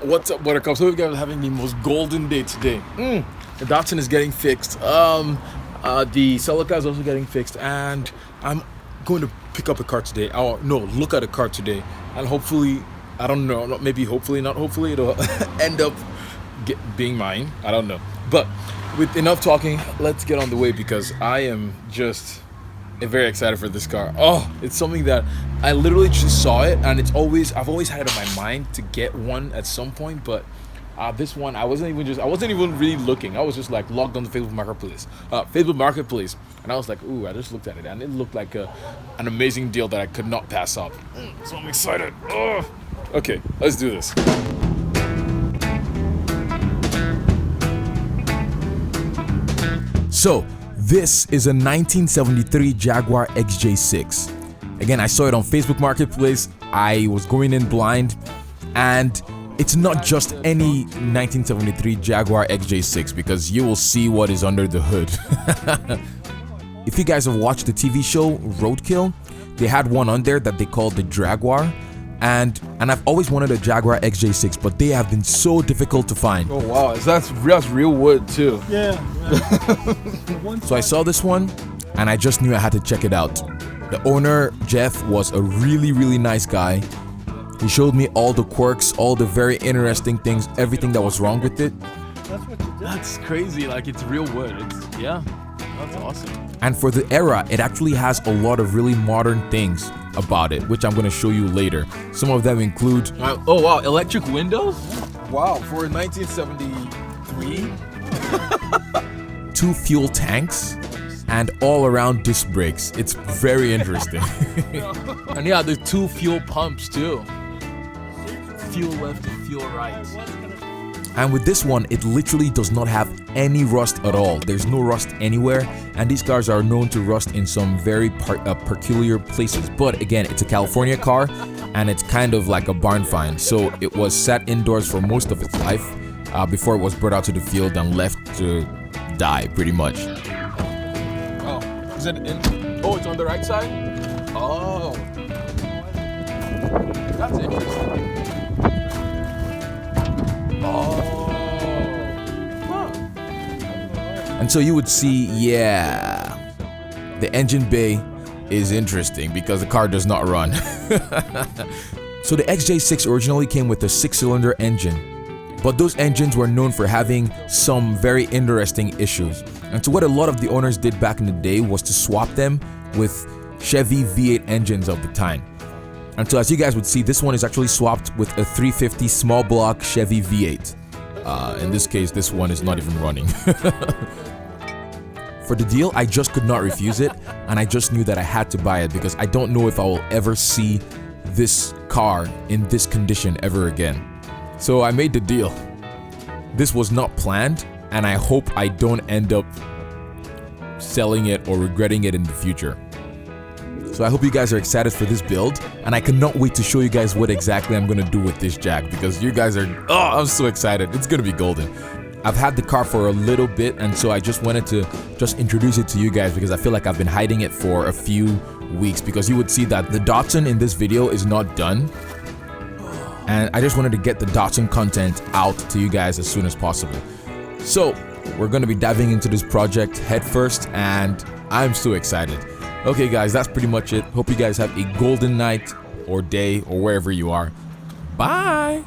What's up, Buttercup? So we guys are having the most golden day today. The Datsun is getting fixed. The Celica is also getting fixed, and I'm going to pick up a car today. Oh no, look at a car today, and hopefully, I don't know, maybe hopefully not hopefully it'll end up being mine. I don't know. But with enough talking, let's get on the way because I am just very excited for this car. Oh, it's something that I literally just saw it, and I've always had it in my mind to get one at some point, but this one I wasn't even really looking. I was just like logged on the Facebook Marketplace, and I was like, ooh, I just looked at it and it looked like an amazing deal that I could not pass up. So I'm excited. Oh. Okay, let's do this. So this is a 1973 Jaguar XJ6. Again, I saw it on Facebook Marketplace. I was going in blind, and it's not just any 1973 Jaguar XJ6 because you will see what is under the hood. If you guys have watched the TV show Roadkill, they had one on there that they called the Jaguar, and I've always wanted a Jaguar XJ6, but they have been so difficult to find. Oh wow, that's real wood too. Yeah. So I saw this one, and I just knew I had to check it out. The owner, Jeff, was a really nice guy. He showed me all the quirks, all the very interesting things, everything that was wrong with it. That's what you did. That's crazy. Like, it's real wood. That's awesome. And for the era, it actually has a lot of really modern things about it, which I'm going to show you later. Some of them include Oh wow, electric windows? wow, for 1973, 2 fuel tanks and all around disc brakes. It's very interesting. And yeah, the 2 fuel pumps too. Fuel left and fuel right. And with this one, it literally does not have any rust at all. There's no rust anywhere, and these cars are known to rust in some very peculiar places. But again, it's a California car, and it's kind of like a barn find. So it was sat indoors for most of its life before it was brought out to the field and left to die, pretty much. Oh, is it in? Oh, it's on the right side? Oh. That's interesting. Oh. Huh. And so you would see, yeah, the engine bay is interesting because the car does not run. So the XJ6 originally came with a 6-cylinder engine, but those engines were known for having some very interesting issues. And so what a lot of the owners did back in the day was to swap them with Chevy V8 engines of the time. And so as you guys would see, this one is actually swapped with a 350 small block Chevy V8. In this case, this one is not even running. For the deal, I just could not refuse it, and I just knew that I had to buy it because I don't know if I will ever see this car in this condition ever again. So I made the deal. This was not planned, and I hope I don't end up selling it or regretting it in the future. So I hope you guys are excited for this build, and I cannot wait to show you guys what exactly I'm gonna do with this Jag because you guys are, I'm so excited. It's gonna be golden. I've had the car for a little bit, and so I just wanted to introduce it to you guys because I feel like I've been hiding it for a few weeks because you would see that the Datsun in this video is not done. And I just wanted to get the Datsun content out to you guys as soon as possible. So we're gonna be diving into this project head first, and I'm so excited. Okay guys, that's pretty much it. Hope you guys have a golden night or day or wherever you are. Bye!